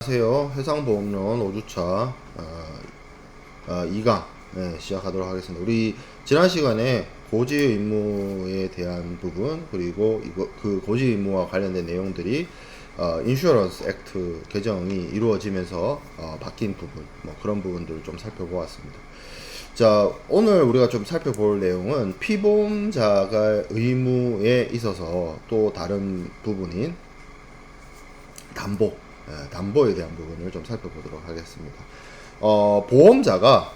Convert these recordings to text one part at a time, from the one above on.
안녕하세요. 해상보험론 5주차 2강 시작하도록 하겠습니다. 우리 지난 시간에 고지 의무에 대한 부분 그리고 그 고지 의무와 관련된 내용들이 인슈어런스 액트 개정이 이루어지면서 바뀐 부분 그런 부분들을 좀 살펴보았습니다. 자, 오늘 우리가 좀 살펴볼 내용은 피보험자가 의무에 있어서 또 다른 부분인 담보에 대한 부분을 좀 살펴보도록 하겠습니다. 보험자가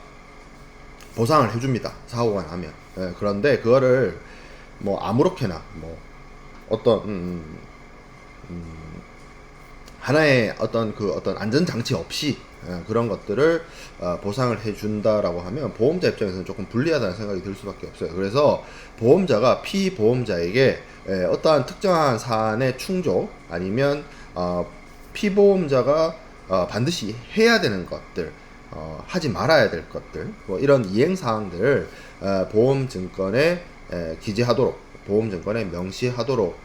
보상을 해줍니다. 사고가 나면. 그런데 그거를 아무렇게나 어떤 하나의 어떤 안전장치 없이 그런 것들을 보상을 해준다라고 하면 보험자 입장에서는 조금 불리하다는 생각이 들 수밖에 없어요. 그래서 보험자가 피보험자에게 어떠한 특정한 사안의 충족 아니면 피보험자가 반드시 해야 되는 것들, 하지 말아야 될 것들, 이런 이행사항들을 보험증권에 기재하도록, 보험증권에 명시하도록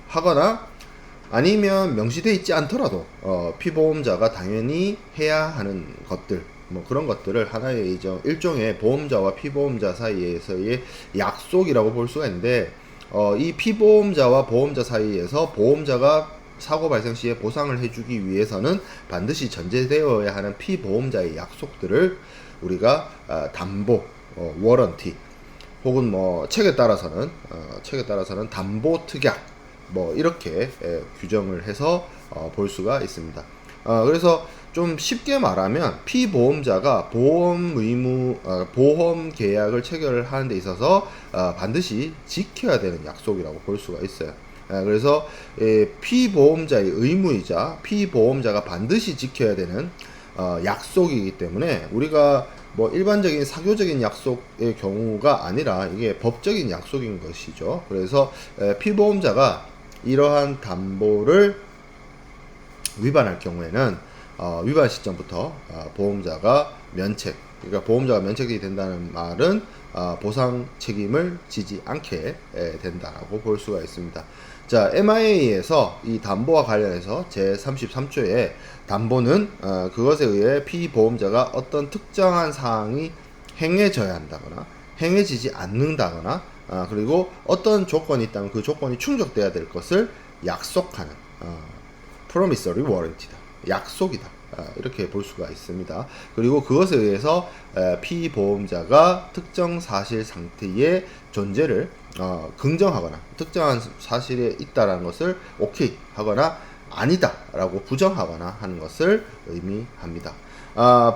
하거나 아니면 명시되어 있지 않더라도 피보험자가 당연히 해야 하는 것들, 그런 것들을 하나의 일종의 보험자와 피보험자 사이에서의 약속이라고 볼 수가 있는데, 이 피보험자와 보험자 사이에서 보험자가 사고 발생 시에 보상을 해주기 위해서는 반드시 전제되어야 하는 피보험자의 약속들을 우리가 담보, 워런티 혹은 책에 따라서는 담보 특약 이렇게 규정을 해서 볼 수가 있습니다. 그래서 좀 쉽게 말하면 피보험자가 보험 계약을 체결을 하는 데 있어서 반드시 지켜야 되는 약속이라고 볼 수가 있어요. 그래서 피보험자의 의무이자 피보험자가 반드시 지켜야 되는 약속이기 때문에 우리가 일반적인 사교적인 약속의 경우가 아니라 이게 법적인 약속인 것이죠. 그래서 피보험자가 이러한 담보를 위반할 경우에는 위반 시점부터 보험자가 면책, 그러니까 보험자가 면책이 된다는 말은 보상 책임을 지지 않게 된다라고 볼 수가 있습니다. 자, MIA에서 이 담보와 관련해서 제33조에 담보는 그것에 의해 피보험자가 어떤 특정한 사항이 행해져야 한다거나 행해지지 않는다거나 그리고 어떤 조건이 있다면 그 조건이 충족돼야 될 것을 약속하는 promissory warranty다. 약속이다. 이렇게 볼 수가 있습니다. 그리고 그것에 의해서 피보험자가 특정 사실 상태의 존재를 긍정하거나 특정한 사실에 있다라는 것을 오케이 하거나 아니다 라고 부정하거나 하는 것을 의미합니다.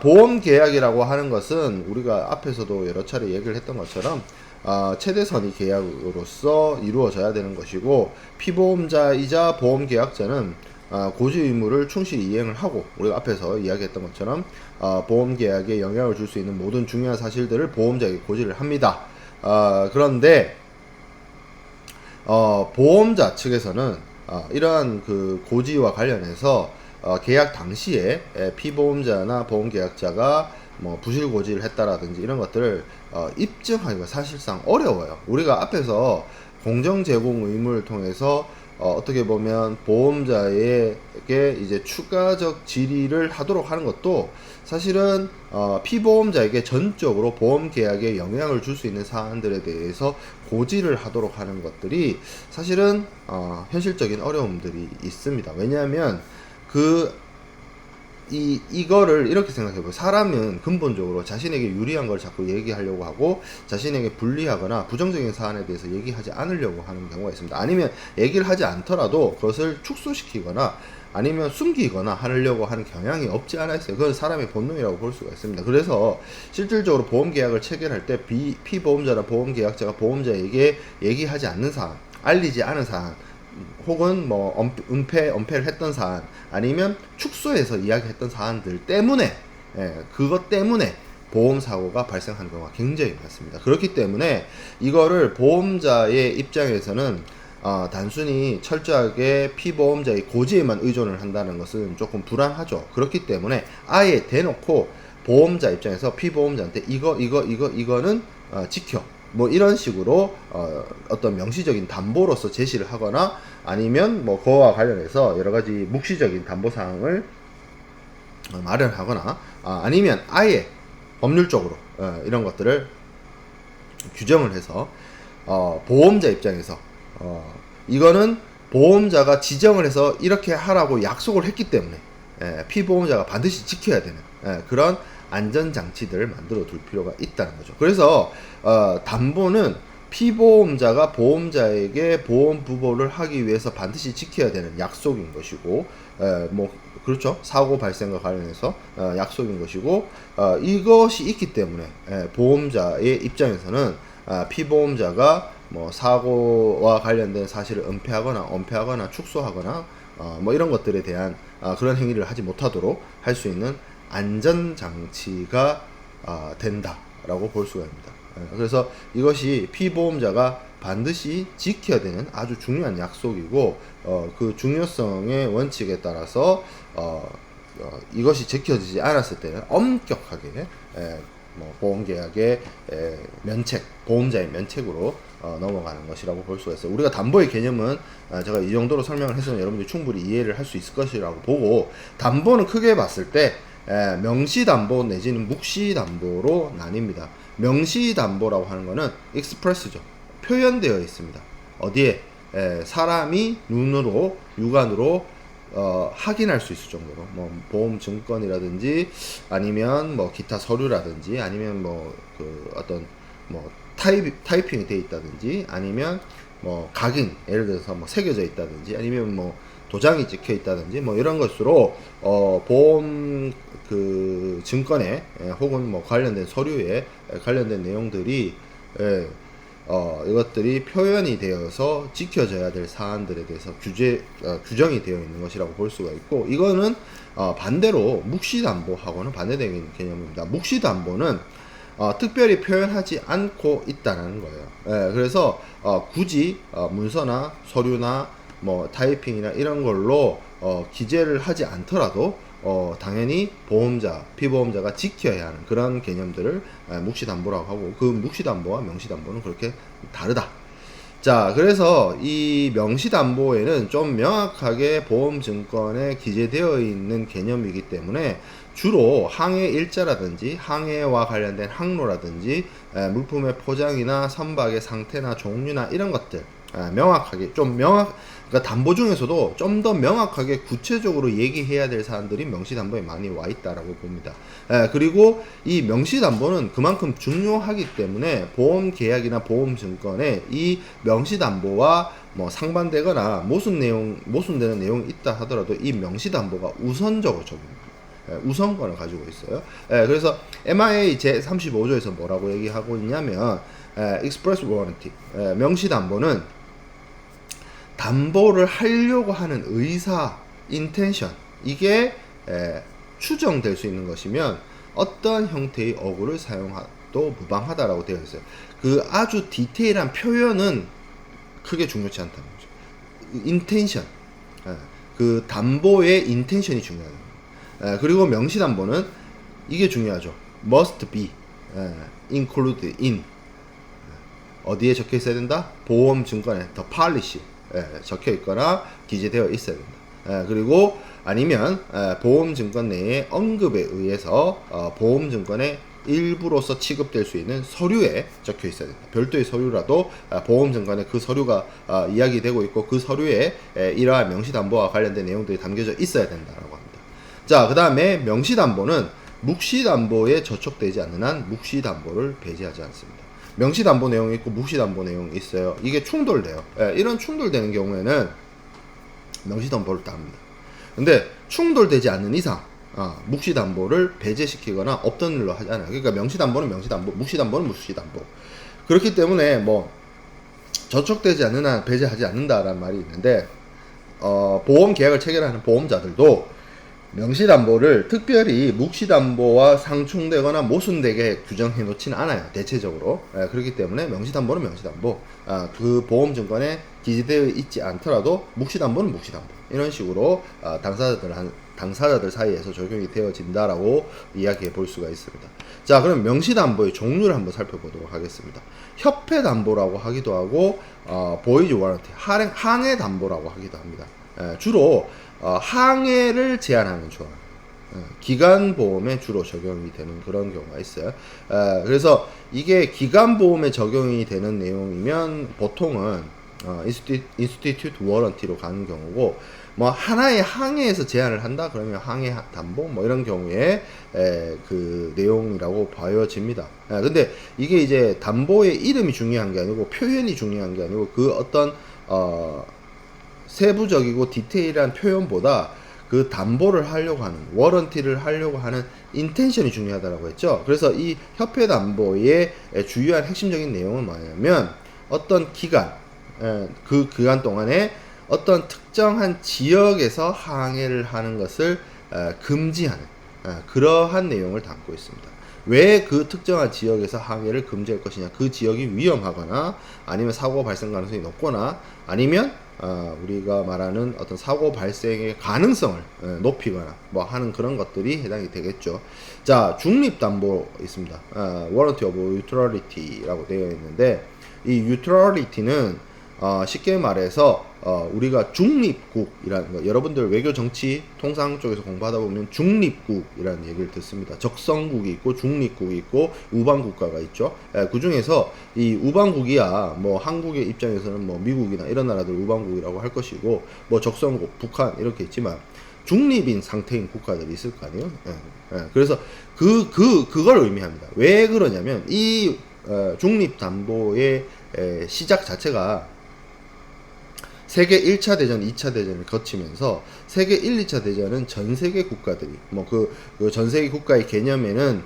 보험 계약이라고 하는 것은 우리가 앞에서도 여러 차례 얘기를 했던 것처럼 최대 선의 계약으로서 이루어져야 되는 것이고, 피보험자이자 보험 계약자는 고지 의무를 충실히 이행을 하고, 우리가 앞에서 이야기했던 것처럼 보험 계약에 영향을 줄 수 있는 모든 중요한 사실들을 보험자에게 고지를 합니다. 그런데 보험자 측에서는 이러한 그 고지와 관련해서 계약 당시에 피보험자나 보험계약자가 부실 고지를 했다라든지 이런 것들을 입증하기가 사실상 어려워요. 우리가 앞에서 공정 제공 의무를 통해서 어떻게 보면 보험자에게 이제 추가적 질의를 하도록 하는 것도 사실은 피보험자에게 전적으로 보험 계약에 영향을 줄 수 있는 사안들에 대해서 고지를 하도록 하는 것들이 사실은 현실적인 어려움들이 있습니다. 왜냐하면 이거를 이렇게 생각해보세요. 사람은 근본적으로 자신에게 유리한 걸 자꾸 얘기하려고 하고 자신에게 불리하거나 부정적인 사안에 대해서 얘기하지 않으려고 하는 경우가 있습니다. 아니면 얘기를 하지 않더라도 그것을 축소시키거나 아니면 숨기거나 하려고 하는 경향이 없지 않아 있어요. 그건 사람의 본능이라고 볼 수가 있습니다. 그래서 실질적으로 보험계약을 체결할 때 피보험자나 보험계약자가 보험자에게 얘기하지 않는 사안, 알리지 않은 사안, 혹은 은폐를 했던 사안, 아니면 축소해서 이야기했던 사안들 때문에 그것 때문에 보험사고가 발생하는 경우가 굉장히 많습니다. 그렇기 때문에 이거를 보험자의 입장에서는 단순히 철저하게 피보험자의 고지에만 의존을 한다는 것은 조금 불안하죠. 그렇기 때문에 아예 대놓고 보험자 입장에서 피보험자한테 이거는 지켜, 뭐 이런 식으로 어떤 명시적인 담보로서 제시를 하거나 아니면 뭐 그와 관련해서 여러 가지 묵시적인 담보 사항을 마련하거나 아니면 아예 법률적으로 이런 것들을 규정을 해서 보험자 입장에서 이거는 보험자가 지정을 해서 이렇게 하라고 약속을 했기 때문에 피보험자가 반드시 지켜야 되는 그런 안전장치들을 만들어 둘 필요가 있다는 거죠. 그래서 담보는 피보험자가 보험자에게 보험 부보를 하기 위해서 반드시 지켜야 되는 약속인 것이고, 뭐 그렇죠. 사고 발생과 관련해서 약속인 것이고, 이것이 있기 때문에 보험자의 입장에서는 피보험자가 뭐 사고와 관련된 사실을 은폐하거나 축소하거나 뭐 이런 것들에 대한 그런 행위를 하지 못하도록 할 수 있는 안전장치가 된다라고 볼 수가 있습니다. 그래서 이것이 피보험자가 반드시 지켜야 되는 아주 중요한 약속이고 그 중요성의 원칙에 따라서 이것이 지켜지지 않았을 때는 엄격하게 뭐 보험계약의 면책, 보험자의 면책으로 넘어가는 것이라고 볼 수가 있어요. 우리가 담보의 개념은 제가 이 정도로 설명을 해서 여러분들이 충분히 이해를 할 수 있을 것이라고 보고, 담보는 크게 봤을 때 명시담보 내지는 묵시담보로 나뉩니다. 명시담보라고 하는 것은 익스프레스죠. 표현되어 있습니다. 어디에? 사람이 눈으로, 육안으로 확인할 수 있을 정도로, 뭐 보험 증권이라든지 아니면 뭐 기타 서류라든지 아니면 뭐 그 어떤 뭐 타이핑이 돼 있다든지 아니면 뭐 각인, 예를 들어서 뭐 새겨져 있다든지 아니면 뭐 도장이 찍혀 있다든지 뭐 이런 것으로 보험 그 증권에 혹은 뭐 관련된 서류에 관련된 내용들이 이것들이 표현이 되어서 지켜져야 될 사안들에 대해서 규정이 되어 있는 것이라고 볼 수가 있고, 이거는 반대로 묵시담보하고는 반대되는 개념입니다. 묵시담보는 특별히 표현하지 않고 있다는 거예요. 그래서 굳이 문서나 서류나 뭐 타이핑이나 이런 걸로 기재를 하지 않더라도 당연히 피보험자가 지켜야 하는 그런 개념들을 묵시담보라고 하고, 그 묵시담보와 명시담보는 그렇게 다르다. 자, 그래서 이 명시담보에는 좀 명확하게 보험증권에 기재되어 있는 개념이기 때문에 주로 항해 일자라든지 항해와 관련된 항로라든지 물품의 포장이나 선박의 상태나 종류나 이런 것들 명확하게 그러니까 담보 중에서도 좀 더 명확하게 구체적으로 얘기해야 될 사안들이 명시담보에 많이 와 있다라고 봅니다. 그리고 이 명시담보는 그만큼 중요하기 때문에 보험계약이나 보험증권에 이 명시담보와 뭐 상반되거나 모순되는 내용이 있다 하더라도 이 명시담보가 우선적으로 적용됩니다. 우선권을 가지고 있어요. 그래서 MIA 제35조에서 뭐라고 얘기하고 있냐면 Express Warranty, 명시담보는 담보를 하려고 하는 의사, intention, 이게 추정될 수 있는 것이면 어떠한 형태의 어구를 사용해도 무방하다라고 되어 있어요. 그 아주 디테일한 표현은 크게 중요치 않다는 거죠. intention, 그 담보의 intention이 중요하다. 그리고 명시담보는 이게 중요하죠. must be included in, 어디에 적혀 있어야 된다? 보험증권에 the policy 적혀 있거나 기재되어 있어야 된다. 그리고 아니면 보험증권 내의 언급에 의해서 보험증권의 일부로서 취급될 수 있는 서류에 적혀 있어야 된다. 별도의 서류라도 보험증권에 그 서류가 이야기되고 있고 그 서류에 이러한 명시담보와 관련된 내용들이 담겨져 있어야 된다라고 합니다. 자, 그 다음에 명시담보는 묵시담보에 저촉되지 않는 한 묵시담보를 배제하지 않습니다. 명시담보 내용이 있고 묵시담보 내용이 있어요. 이게 충돌돼요. 이런 충돌되는 경우에는 명시담보를 따릅니다. 근데 충돌되지 않는 이상 묵시담보를 배제시키거나 없던 일로 하지 않아요. 그러니까 명시담보는 명시담보, 묵시담보는 묵시담보. 그렇기 때문에 뭐 저촉되지 않는 한 배제하지 않는다라는 말이 있는데 보험 계약을 체결하는 보험자들도 명시담보를 특별히 묵시담보와 상충되거나 모순되게 규정해 놓지는 않아요. 대체적으로. 그렇기 때문에 명시담보는 명시담보, 그 보험증권에 기재되어 있지 않더라도 묵시담보는 묵시담보, 이런 식으로 당사자들 사이에서 적용이 되어진다라고 이야기해 볼 수가 있습니다. 자, 그럼 명시담보의 종류를 한번 살펴보도록 하겠습니다. 협회담보라고 하기도 하고, 보이즈 워런티, 항해담보라고 하기도 합니다. 주로 항해를 제한하는 조항, 기간보험에 주로 적용이 되는 그런 경우가 있어요. 그래서 이게 기간보험에 적용이 되는 내용이면 보통은 인스티튜트 워런티로 가는 경우고, 뭐 하나의 항해에서 제한을 한다 그러면 항해 담보 뭐 이런 경우에 그 내용이라고 봐여집니다. 근데 이게 이제 담보의 이름이 중요한 게 아니고 표현이 중요한 게 아니고 그 어떤 세부적이고 디테일한 표현보다 그 담보를 하려고 하는, 워런티를 하려고 하는 인텐션이 중요하다고 했죠. 그래서 이 협회 담보의 주요한 핵심적인 내용은 뭐냐면 어떤 기간, 그 기간 동안에 어떤 특정한 지역에서 항해를 하는 것을 금지하는 그러한 내용을 담고 있습니다. 왜 그 특정한 지역에서 항해를 금지할 것이냐, 그 지역이 위험하거나 아니면 사고 발생 가능성이 높거나 아니면 우리가 말하는 어떤 사고 발생의 가능성을 높이거나 뭐 하는 그런 것들이 해당이 되겠죠. 자, 중립담보 있습니다. Warranty of Neutrality라고 되어 있는데, 이 Neutrality는 쉽게 말해서 우리가 중립국이라는 거, 여러분들 외교 정치 통상 쪽에서 공부하다 보면 중립국이라는 얘기를 듣습니다. 적성국이 있고 중립국이 있고 우방국가가 있죠. 그 중에서 이 우방국이야 뭐 한국의 입장에서는 뭐 미국이나 이런 나라들 우방국이라고 할 것이고, 뭐 적성국 북한 이렇게 있지만 중립인 상태인 국가들이 있을 거 아니에요. 그래서 그걸 의미합니다. 왜 그러냐면 이 중립담보의 시작 자체가 세계 1차 대전, 2차 대전을 거치면서 세계 1, 2차 대전은 전 세계 국가들이 뭐 그 전 세계 국가의 개념에는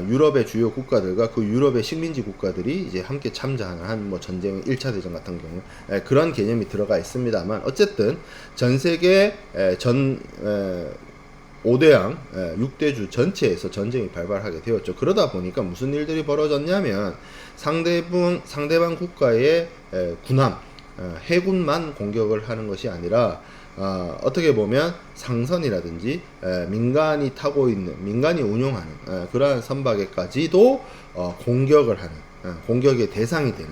유럽의 주요 국가들과 그 유럽의 식민지 국가들이 이제 함께 참전한 뭐 전쟁 1차 대전 같은 경우 그런 개념이 들어가 있습니다만, 어쨌든 전 세계 5대양 6대주 전체에서 전쟁이 발발하게 되었죠. 그러다 보니까 무슨 일들이 벌어졌냐면 상대방 국가의 군함, 해군만 공격을 하는 것이 아니라 어떻게 보면 상선이라든지 민간이 타고 있는, 민간이 운용하는 그러한 선박에까지도 공격을 하는, 공격의 대상이 되는,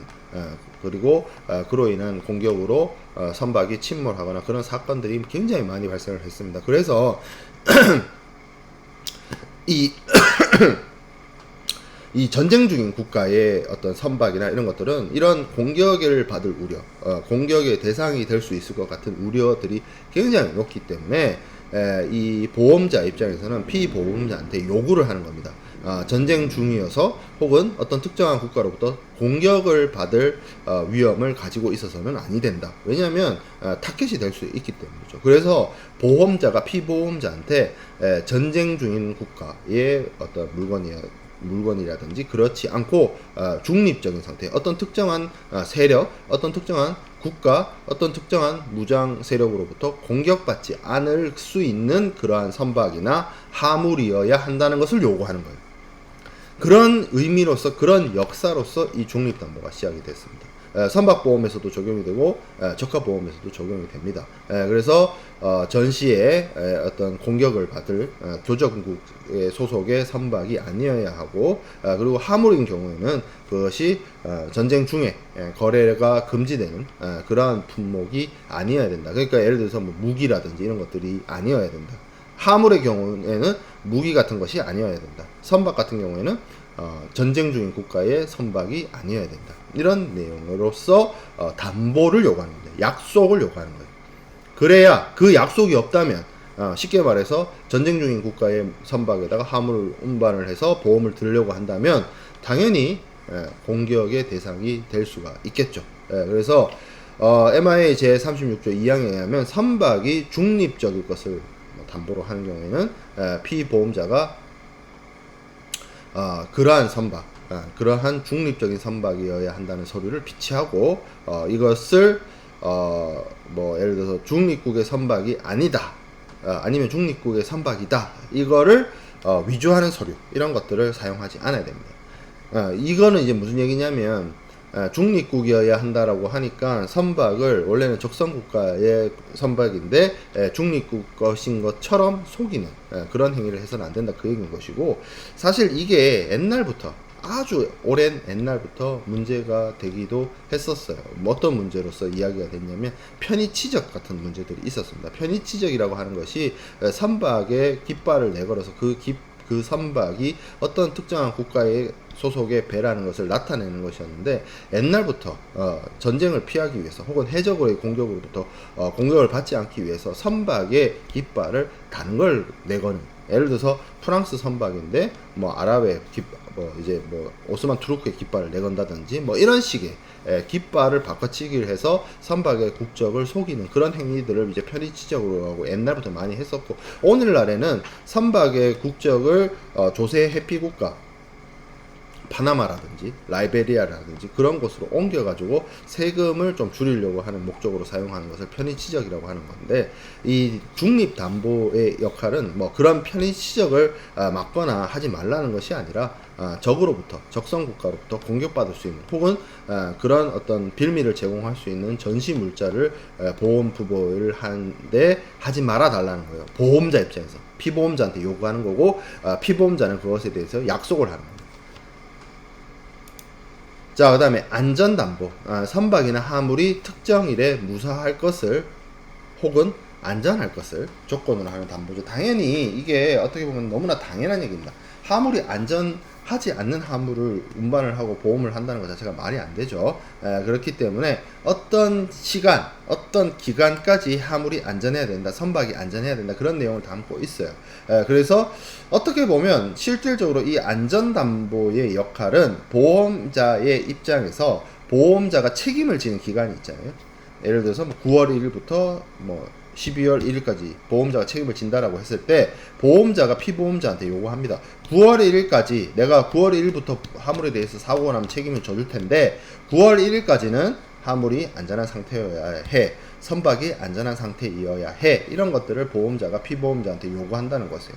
그리고 그로 인한 공격으로 선박이 침몰하거나 그런 사건들이 굉장히 많이 발생을 했습니다. 그래서 이 전쟁 중인 국가의 어떤 선박이나 이런 것들은 이런 공격을 받을 우려, 공격의 대상이 될 수 있을 것 같은 우려들이 굉장히 높기 때문에 이 보험자 입장에서는 피보험자한테 요구를 하는 겁니다. 전쟁 중이어서 혹은 어떤 특정한 국가로부터 공격을 받을 위험을 가지고 있어서는 아니 된다. 왜냐하면 타켓이 될 수 있기 때문이죠. 그래서 보험자가 피보험자한테 전쟁 중인 국가의 어떤 물건이라든지 그렇지 않고 중립적인 상태, 어떤 특정한 세력, 어떤 특정한 국가, 어떤 특정한 무장 세력으로부터 공격받지 않을 수 있는 그러한 선박이나 하물이어야 한다는 것을 요구하는 거예요. 그런 의미로서, 그런 역사로서 이 중립담보가 시작이 됐습니다. 선박보험에서도 적용이 되고 적합보험에서도 적용이 됩니다. 그래서 전시에 어떤 공격을 받을 교전국의 소속의 선박이 아니어야 하고, 그리고 화물인 경우에는 그것이 전쟁 중에 거래가 금지되는 그러한 품목이 아니어야 된다. 그러니까 예를 들어서 뭐 무기라든지 이런 것들이 아니어야 된다. 화물의 경우에는 무기 같은 것이 아니어야 된다. 선박 같은 경우에는 전쟁 중인 국가의 선박이 아니어야 된다. 이런 내용으로서 담보를 요구하는 거예요. 약속을 요구하는 거예요. 그래야, 그 약속이 없다면 쉽게 말해서 전쟁 중인 국가의 선박에다가 화물을 운반을 해서 보험을 들려고 한다면 당연히 공격의 대상이 될 수가 있겠죠. 그래서 MIA 제36조 2항에 의하면 선박이 중립적일 것을 담보로 하는 경우에는 피보험자가 그러한 선박, 그러한 중립적인 선박이어야 한다는 서류를 비치하고 이것을 뭐 예를 들어서 중립국의 선박이 아니다 아니면 중립국의 선박이다 이거를 위조하는 서류 이런 것들을 사용하지 않아야 됩니다. 이거는 이제 무슨 얘기냐면 중립국이어야 한다라고 하니까 선박을 원래는 적성국가의 선박인데 중립국 것인 것처럼 속이는 그런 행위를 해서는 안 된다 그 얘기인 것이고, 사실 이게 옛날부터 아주 오랜 옛날부터 문제가 되기도 했었어요. 뭐 어떤 문제로서 이야기가 됐냐면 편의치적 같은 문제들이 있었습니다. 편의치적이라고 하는 것이 선박에 깃발을 내걸어서 그 선박이 어떤 특정한 국가의 소속의 배라는 것을 나타내는 것이었는데, 옛날부터 전쟁을 피하기 위해서 혹은 해적의 공격으로부터 공격을 받지 않기 위해서 선박에 깃발을 다른 걸 내거는, 예를 들어서 프랑스 선박인데 뭐 아랍의 오스만 투르크의 깃발을 내건다든지 뭐 이런 식의 깃발을 바꿔치기를 해서 선박의 국적을 속이는 그런 행위들을 이제 편의치적으로 하고 옛날부터 많이 했었고, 오늘날에는 선박의 국적을 조세 해피 국가 파나마라든지 라이베리아라든지 그런 곳으로 옮겨가지고 세금을 좀 줄이려고 하는 목적으로 사용하는 것을 편의치적이라고 하는 건데, 이 중립담보의 역할은 뭐 그런 편의치적을 막거나 하지 말라는 것이 아니라 적으로부터, 적성국가로부터 공격받을 수 있는 혹은 그런 어떤 빌미를 제공할 수 있는 전시물자를 보험 부보를 하는데 하지 말아 달라는 거예요. 보험자 입장에서 피보험자한테 요구하는 거고, 피보험자는 그것에 대해서 약속을 하는 거예요. 자, 그 다음에 안전담보. 선박이나 화물이 특정 일에 무사할 것을 혹은 안전할 것을 조건으로 하는 담보죠. 당연히 이게 어떻게 보면 너무나 당연한 얘기입니다. 화물이 안전하지 않는 화물을 운반을 하고 보험을 한다는 것 자체가 말이 안 되죠. 그렇기 때문에 어떤 시간, 어떤 기간까지 화물이 안전해야 된다, 선박이 안전해야 된다, 그런 내용을 담고 있어요. 그래서 어떻게 보면 실질적으로 이 안전담보의 역할은 보험자의 입장에서 보험자가 책임을 지는 기간이 있잖아요. 예를 들어서 뭐 9월 1일부터 뭐 12월 1일까지 보험자가 책임을 진다라고 했을 때 보험자가 피보험자한테 요구합니다. 9월 1일까지 내가 9월 1일부터 화물에 대해서 사고가 나면 책임을 져줄 텐데 9월 1일까지는 화물이 안전한 상태여야 해, 선박이 안전한 상태이어야 해, 이런 것들을 보험자가 피보험자한테 요구한다는 것이에요.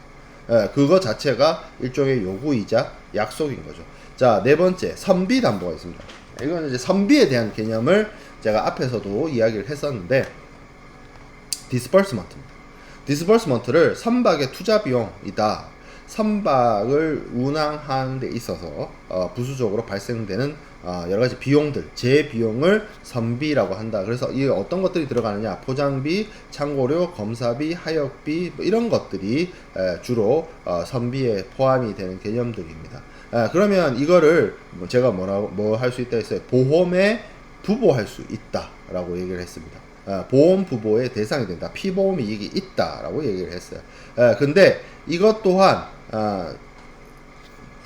그거 자체가 일종의 요구이자 약속인 거죠. 자, 네 번째, 선비담보가 있습니다. 이건 이제 선비에 대한 개념을 제가 앞에서도 이야기를 했었는데, 디스버스먼트입니다. 디스버스먼트를 선박의 투자 비용이다. 선박을 운항하는 데 있어서 부수적으로 발생되는 여러 가지 비용들, 제 비용을 선비라고 한다. 그래서 이게 어떤 것들이 들어가느냐? 포장비, 창고료, 검사비, 하역비, 뭐 이런 것들이 주로 선비에 포함이 되는 개념들입니다. 그러면 이거를 제가 뭐 할 수 있다 했어요? 보험에 부보할 수 있다라고 얘기를 했습니다. 보험 부보의 대상이 된다. 피보험 이익이 있다라고 얘기를 했어요. 근데 이것 또한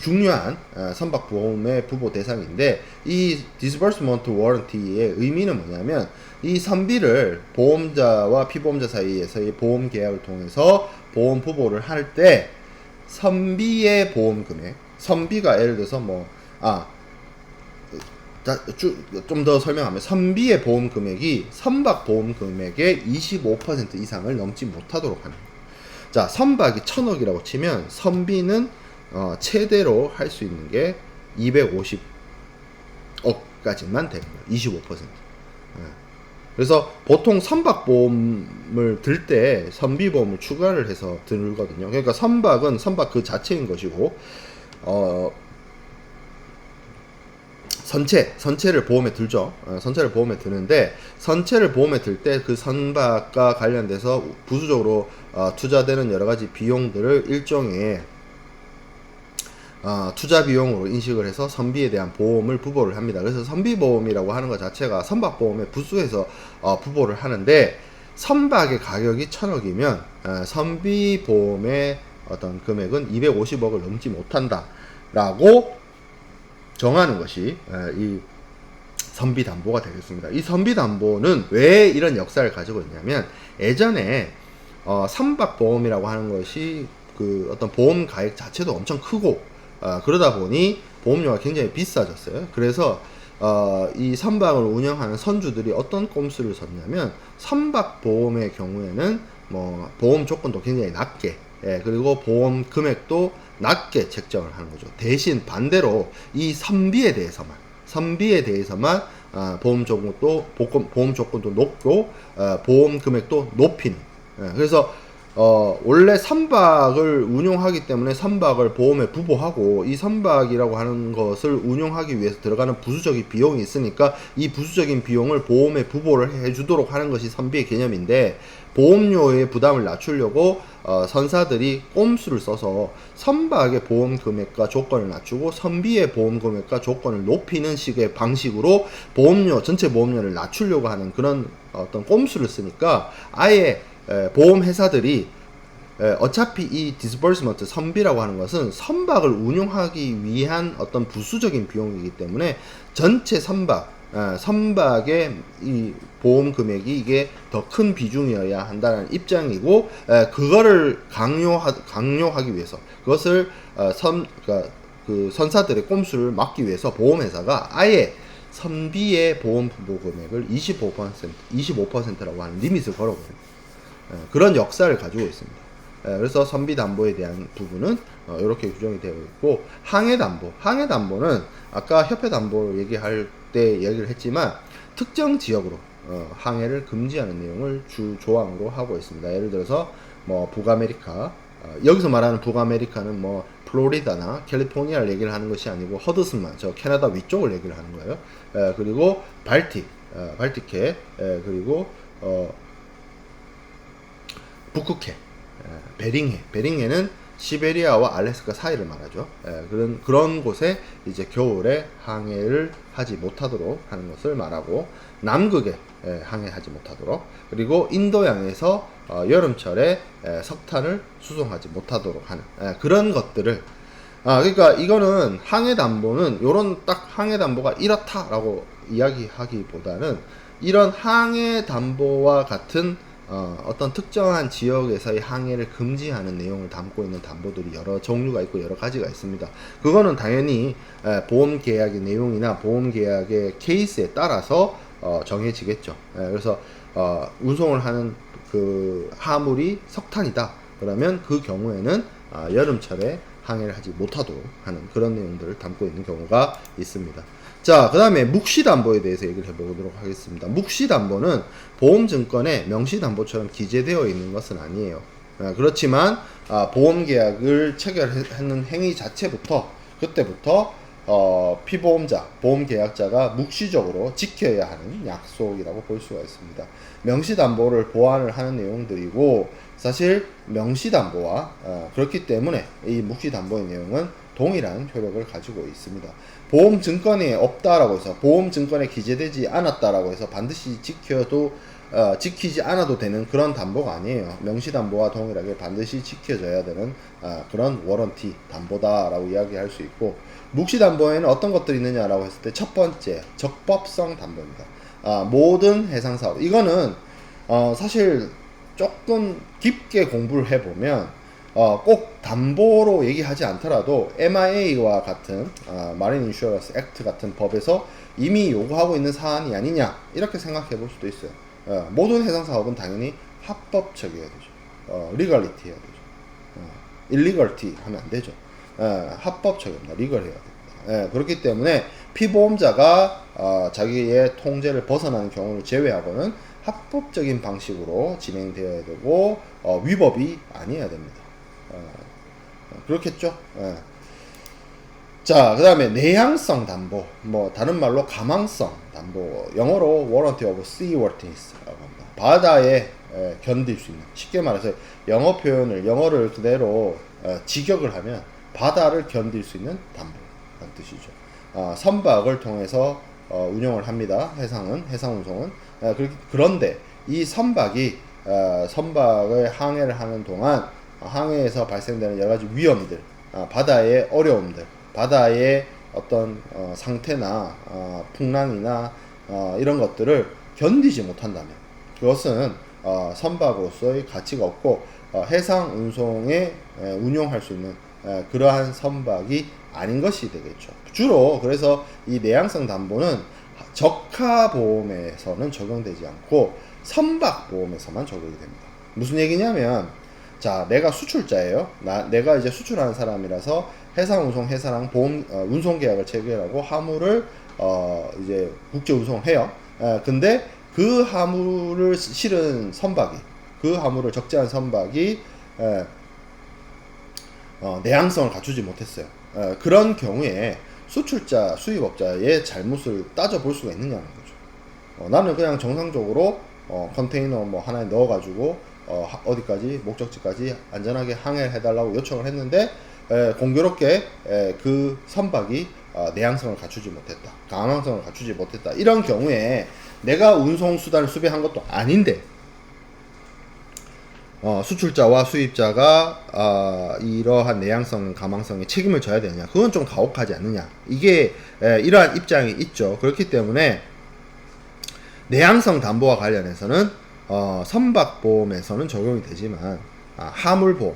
중요한 선박보험의 부보 대상인데, 이 disbursement warranty의 의미는 뭐냐면 이 선비를 보험자와 피보험자 사이에서의 보험 계약을 통해서 보험 부보를 할 때 선비의 보험 금액, 선비가 예를 들어서 좀 더 설명하면 선비의 보험 금액이 선박 보험 금액의 25% 이상을 넘지 못하도록 하는 거예요. 자, 선박이 1,000억이라고 치면 선비는 최대로 할 수 있는 게 250억까지만 되는 거예요. 25%. 그래서 보통 선박 보험을 들 때 선비 보험을 추가를 해서 들거든요. 그러니까 선박은 선박 그 자체인 것이고, 선체를 보험에 들죠. 선체를 보험에 드는데, 선체를 보험에 들 때 그 선박과 관련돼서 부수적으로 투자되는 여러 가지 비용들을 일종의 투자 비용으로 인식을 해서 선비에 대한 보험을 부보를 합니다. 그래서 선비보험이라고 하는 것 자체가 선박보험에 부수해서 부보를 하는데, 선박의 가격이 1,000억이면 선비보험의 어떤 금액은 250억을 넘지 못한다 라고 정하는 것이 이 선비담보가 되겠습니다. 이 선비담보는 왜 이런 역사를 가지고 있냐면, 예전에 선박보험이라고 하는 것이 그 어떤 보험 가액 자체도 엄청 크고 그러다 보니 보험료가 굉장히 비싸졌어요. 그래서 이 선박을 운영하는 선주들이 어떤 꼼수를 썼냐면, 선박보험의 경우에는 뭐 보험 조건도 굉장히 낮게, 예, 그리고 보험 금액도 낮게 책정을 하는 거죠. 대신 반대로 이 선비에 대해서만 보험 조건도 높고 보험 금액도 높이는. 예, 그래서 원래 선박을 운용하기 때문에 선박을 보험에 부보하고, 이 선박이라고 하는 것을 운용하기 위해서 들어가는 부수적인 비용이 있으니까 이 부수적인 비용을 보험에 부보를 해주도록 하는 것이 선비의 개념인데, 보험료의 부담을 낮추려고 선사들이 꼼수를 써서 선박의 보험 금액과 조건을 낮추고 선비의 보험 금액과 조건을 높이는 식의 방식으로 전체 보험료를 낮추려고 하는 그런 어떤 꼼수를 쓰니까, 아예 보험 회사들이 어차피 이 디스버스먼트 선비라고 하는 것은 선박을 운용하기 위한 어떤 부수적인 비용이기 때문에 전체 선박의 이 보험 금액이 이게 더 큰 비중이어야 한다는 입장이고, 그거를 강요하기 위해서, 그것을 그러니까 그 선사들의 꼼수를 막기 위해서 보험회사가 아예 선비의 보험 부보 금액을 25%라고 하는 리밋을 걸어버려요. 그런 역사를 가지고 있습니다. 그래서 선비담보에 대한 부분은 이렇게 규정이 되어 있고, 항해담보는 아까 협회담보 얘기할 때 얘기를 했지만 특정 지역으로 항해를 금지하는 내용을 주 조항으로 하고 있습니다. 예를 들어서 뭐 북아메리카, 여기서 말하는 북아메리카는 뭐 플로리다나 캘리포니아를 얘기를 하는 것이 아니고 허드슨만, 저 캐나다 위쪽을 얘기를 하는 거예요. 그리고 발틱해, 그리고 북극해, 베링해는 시베리아와 알래스카 사이를 말하죠. 그런 곳에 이제 겨울에 항해를 하지 못하도록 하는 것을 말하고, 남극에 항해하지 못하도록, 그리고 인도양에서 여름철에 석탄을 수송하지 못하도록 하는 그런 것들을, 그러니까 이거는 항해담보는 요런 딱 항해담보가 이렇다라고 이야기하기보다는 이런 항해담보와 같은 어떤 특정한 지역에서의 항해를 금지하는 내용을 담고 있는 담보들이 여러 종류가 있고 여러 가지가 있습니다. 그거는 당연히 보험 계약의 내용이나 보험 계약의 케이스에 따라서 정해지겠죠. 그래서 운송을 하는 그 하물이 석탄이다 그러면 그 경우에는 여름철에 항해를 하지 못하도록 하는 그런 내용들을 담고 있는 경우가 있습니다. 자, 그 다음에 묵시담보에 대해서 얘기를 해보도록 하겠습니다. 묵시담보는 보험증권에 명시담보처럼 기재되어 있는 것은 아니에요. 그렇지만 보험계약을 체결하는 행위 자체부터, 그때부터 피보험자, 보험계약자가 묵시적으로 지켜야 하는 약속이라고 볼 수가 있습니다. 명시담보를 보완을 하는 내용들이고, 사실 명시담보와 그렇기 때문에 이 묵시담보의 내용은 동일한 효력을 가지고 있습니다. 보험증권에 없다라고 해서, 보험증권에 기재되지 않았다라고 해서 반드시 지키지 않아도 되는 그런 담보가 아니에요. 명시담보와 동일하게 반드시 지켜져야 되는 그런 워런티 담보다라고 이야기할 수 있고, 묵시담보에는 어떤 것들이 있느냐라고 했을 때 첫 번째, 적법성 담보입니다. 모든 해상사업, 이거는 사실 조금 깊게 공부를 해보면 꼭 담보로 얘기하지 않더라도 MIA와 같은 마린 인슈어런스 액트 같은 법에서 이미 요구하고 있는 사안이 아니냐 이렇게 생각해 볼 수도 있어요. 모든 해상사업은 당연히 합법적이어야 되죠. 리걸리티 해야 되죠. 일리걸티 하면 안 되죠. 합법적입니다. 리걸해야 됩니다. 그렇기 때문에 피보험자가 자기의 통제를 벗어나는 경우를 제외하고는 합법적인 방식으로 진행되어야 되고 위법이 아니어야 됩니다. 그렇겠죠. 자, 그 다음에 내향성 담보, 뭐 다른 말로 가망성 담보, 영어로 warranty of seaworthiness라고 합니다. 바다에 견딜 수 있는, 쉽게 말해서 영어를 그대로 직역을 하면 바다를 견딜 수 있는 담보라는 뜻이죠. 선박을 통해서 운영을 합니다. 해상운송은. 그런데 이 선박을 항해를 하는 동안 항해에서 발생되는 여러가지 위험들, 바다의 어려움들, 바다의 어떤 상태나 풍랑이나 이런 것들을 견디지 못한다면 그것은 선박으로서의 가치가 없고 해상 운송에 운용할 수 있는 그러한 선박이 아닌 것이 되겠죠. 주로 그래서 이 내향성 담보는 적하 보험에서는 적용되지 않고 선박 보험에서만 적용이 됩니다. 무슨 얘기냐면, 자, 내가 수출자예요. 내가 이제 수출하는 사람이라서 해상 운송 회사랑 보험 운송 계약을 체결하고 화물을 이제 국제 운송을 해요. 근데 그 화물을 실은 선박이, 그 화물을 적재한 선박이 내향성을 갖추지 못했어요. 그런 경우에 수출자, 수입업자의 잘못을 따져볼 수가 있느냐는 거죠. 나는 그냥 정상적으로 컨테이너 뭐 하나에 넣어가지고 어디까지 목적지까지 안전하게 항해해달라고 요청을 했는데 공교롭게 그 선박이 내향성을 갖추지 못했다, 강항성을 갖추지 못했다. 이런 경우에 내가 운송수단을 수배한 것도 아닌데 수출자와 수입자가 이러한 내향성, 가망성에 책임을 져야 되느냐, 그건 좀 가혹하지 않느냐, 이게 이러한 입장이 있죠. 그렇기 때문에 내향성 담보와 관련해서는 선박보험에서는 적용이 되지만 화물보험,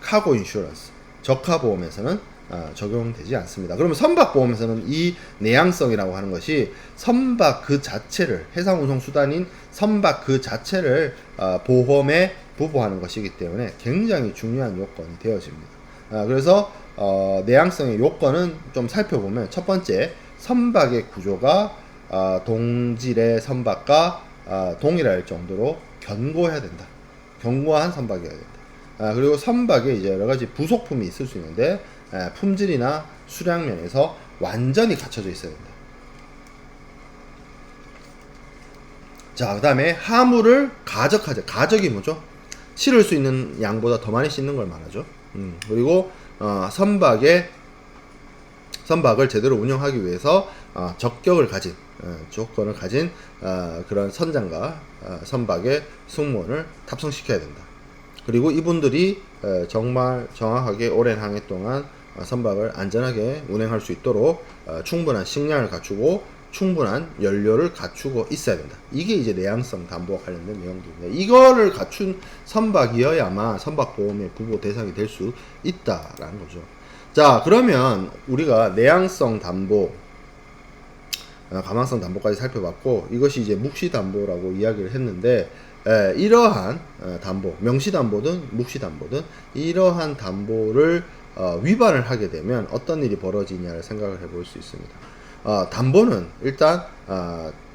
카고 인슈런스, 저가보험에서는 적용되지 않습니다. 그러면 선박보험에서는 이 내향성이라고 하는 것이 선박 그 자체를, 해상운송수단인 선박 그 자체를 보험에 부부하는 것이기 때문에 굉장히 중요한 요건이 되어집니다. 그래서 내향성의 요건은 좀 살펴보면, 첫 번째, 선박의 구조가 동질의 선박과 동일할 정도로 견고해야 된다. 견고한 선박이어야 된다. 그리고 선박에 이제 여러 가지 부속품이 있을 수 있는데 품질이나 수량면에서 완전히 갖춰져 있어야 된다. 자, 그 다음에 화물을 가적하자. 가적이 뭐죠? 실을 수 있는 양보다 더 많이 싣는 걸 말하죠. 그리고 선박을 제대로 운영하기 위해서 적격을 가진, 조건을 가진 그런 선장과 선박의 승무원을 탑승시켜야 된다. 그리고 이분들이 정말 정확하게 오랜 항해 동안 선박을 안전하게 운행할 수 있도록 충분한 식량을 갖추고 충분한 연료를 갖추고 있어야 된다. 이게 이제 내향성 담보와 관련된 내용들입니다. 이거를 갖춘 선박이어야만 선박보험의 부보 대상이 될 수 있다라는 거죠. 자, 그러면 우리가 내향성 담보, 가망성 담보까지 살펴봤고, 이것이 이제 묵시담보라고 이야기를 했는데, 이러한 담보, 명시담보든 묵시담보든 이러한 담보를 위반을 하게 되면 어떤 일이 벌어지냐를 생각을 해볼 수 있습니다. 담보는 일단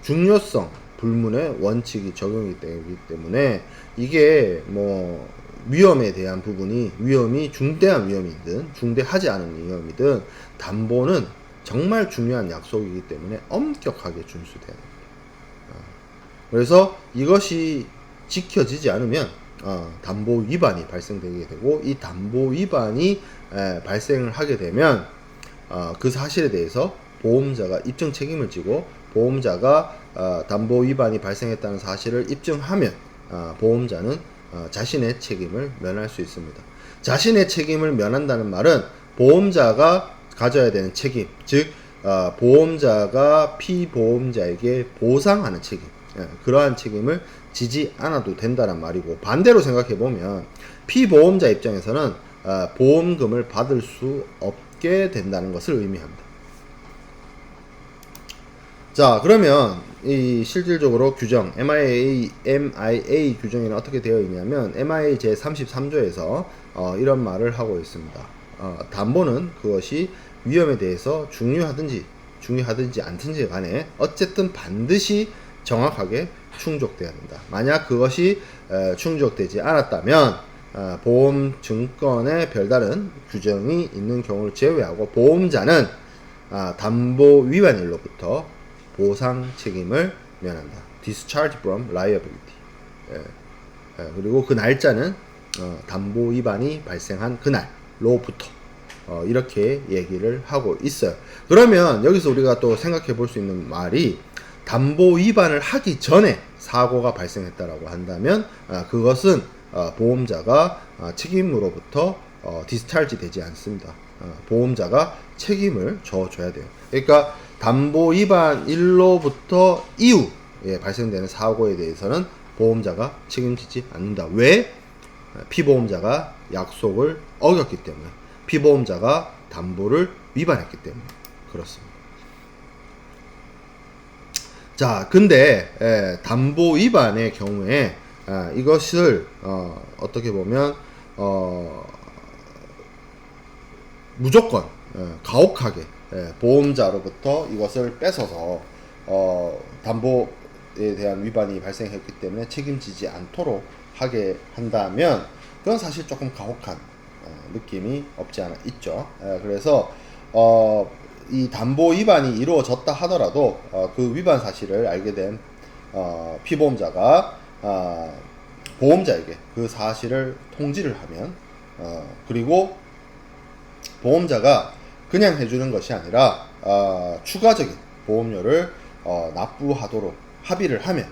중요성 불문의 원칙이 적용이 되기 때문에 이게 뭐 위험에 대한 부분이, 위험이 중대한 위험이든 중대하지 않은 위험이든 담보는 정말 중요한 약속이기 때문에 엄격하게 준수돼야 됩니다. 그래서 이것이 지켜지지 않으면 담보 위반이 발생되게 되고, 이 담보 위반이 발생을 하게 되면 그 사실에 대해서 보험자가 입증 책임을 지고, 보험자가 담보 위반이 발생했다는 사실을 입증하면 보험자는 자신의 책임을 면할 수 있습니다. 자신의 책임을 면한다는 말은 보험자가 가져야 되는 책임, 즉 보험자가 피보험자에게 보상하는 책임, 그러한 책임을 지지 않아도 된다는 말이고, 반대로 생각해 보면 피보험자 입장에서는 보험금을 받을 수 없게 된다는 것을 의미합니다. 자, 그러면 이 실질적으로 규정, MIA 규정에는 어떻게 되어 있냐면, MIA 제33조에서 이런 말을 하고 있습니다. 담보는 그것이 위험에 대해서 중요하든지 않든지 간에 어쨌든 반드시 정확하게 충족돼야 된다. 만약 그것이 충족되지 않았다면 보험 증권에 별다른 규정이 있는 경우를 제외하고 보험자는 담보 위반일로부터 보상 책임을 면한다. Discharge from liability. 그리고 그 날짜는 담보 위반이 발생한 그날로부터 이렇게 얘기를 하고 있어요. 그러면 여기서 우리가 또 생각해 볼 수 있는 말이, 담보 위반을 하기 전에 사고가 발생했다라고 한다면 그것은 보험자가 책임으로부터 디스찰지 되지 않습니다. 보험자가 책임을 져줘야 돼요. 그러니까 담보 위반 일로부터 이후에 발생되는 사고에 대해서는 보험자가 책임지지 않는다. 왜? 피보험자가 약속을 어겼기 때문에, 피보험자가 담보를 위반했기 때문에 그렇습니다. 자, 근데 담보 위반의 경우에 이것을 어떻게 보면 무조건 가혹하게 보험자로부터 이것을 뺏어서 담보에 대한 위반이 발생했기 때문에 책임지지 않도록 하게 한다면 그건 사실 조금 가혹한 느낌이 없지 않아 있죠. 그래서 이 담보 위반이 이루어졌다 하더라도 그 위반 사실을 알게 된 피보험자가 보험자에게 그 사실을 통지를 하면 그리고 보험자가 그냥 해주는 것이 아니라 추가적인 보험료를 납부하도록 합의를 하면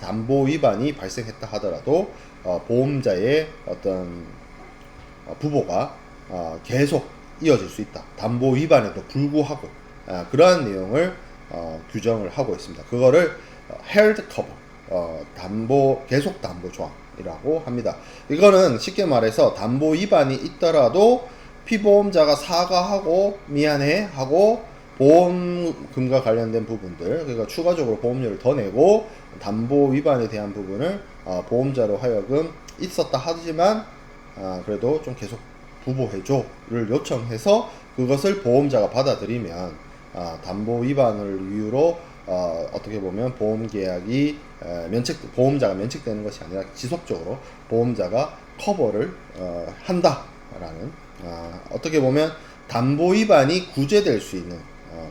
담보 위반이 발생했다 하더라도 보험자의 어떤 부보가 계속 이어질 수 있다. 담보 위반에도 불구하고 그러한 내용을 규정을 하고 있습니다. 그거를 held cover, 담보 계속 담보 조항이라고 합니다. 이거는 쉽게 말해서 담보 위반이 있더라도 피보험자가 사과하고 미안해 하고 보험금과 관련된 부분들, 그러니까 추가적으로 보험료를 더 내고 담보 위반에 대한 부분을 보험자로 하여금 있었다 하지만 그래도 좀 계속 부보해줘를 요청해서 그것을 보험자가 받아들이면 담보 위반을 이유로 어떻게 보면 보험계약이 보험자가 면책되는 것이 아니라 지속적으로 보험자가 커버를 한다라는 어떻게 보면 담보 위반이 구제될 수 있는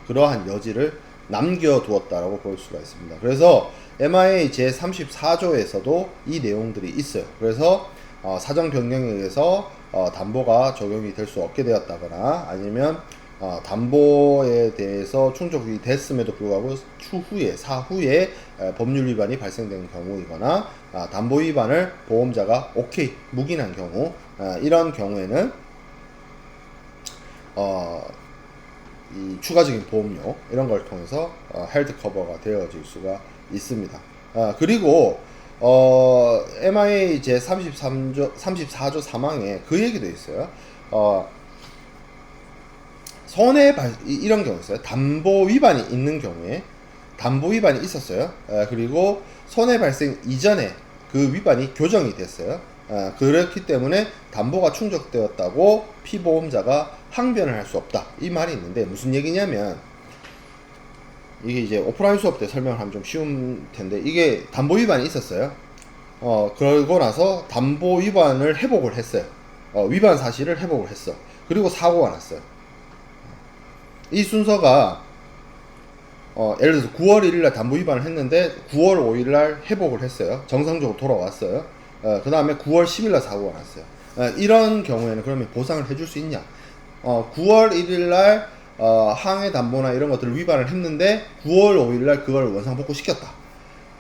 그러한 여지를 남겨두었다라고 볼 수가 있습니다. 그래서 MIA 제34조에서도 이 내용들이 있어요. 그래서 사정 변경에 의해서 담보가 적용이 될 수 없게 되었다거나 아니면 담보에 대해서 충족이 됐음에도 불구하고 사후에 법률 위반이 발생된 경우이거나 담보 위반을 보험자가 오케이 묵인한 경우 이런 경우에는 이 추가적인 보험료 이런 걸 통해서 헬드 커버가 되어질 수가 있습니다. 그리고 MIA 제 34조 3항에 그 얘기도 있어요. 이런 경우 있어요. 담보 위반이 있는 경우에 담보 위반이 있었어요. 그리고 손해 발생 이전에 그 위반이 교정이 됐어요. 그렇기 때문에 담보가 충족되었다고 피보험자가 항변을 할 수 없다. 이 말이 있는데 무슨 얘기냐면 이게 이제 오프라인 수업 때 설명을 하면 좀 쉬운 텐데 이게 담보 위반이 있었어요. 그러고 나서 담보 위반을 회복을 했어요. 위반 사실을 회복을 했어. 그리고 사고가 났어요. 이 순서가 예를 들어서 9월 1일날 담보 위반을 했는데 9월 5일날 회복을 했어요. 정상적으로 돌아왔어요. 그 다음에 9월 10일날 사고가 났어요. 이런 경우에는 그러면 보상을 해줄 수 있냐? 9월 1일날 항해 담보나 이런 것들을 위반을 했는데 9월 5일날 그걸 원상복구 시켰다.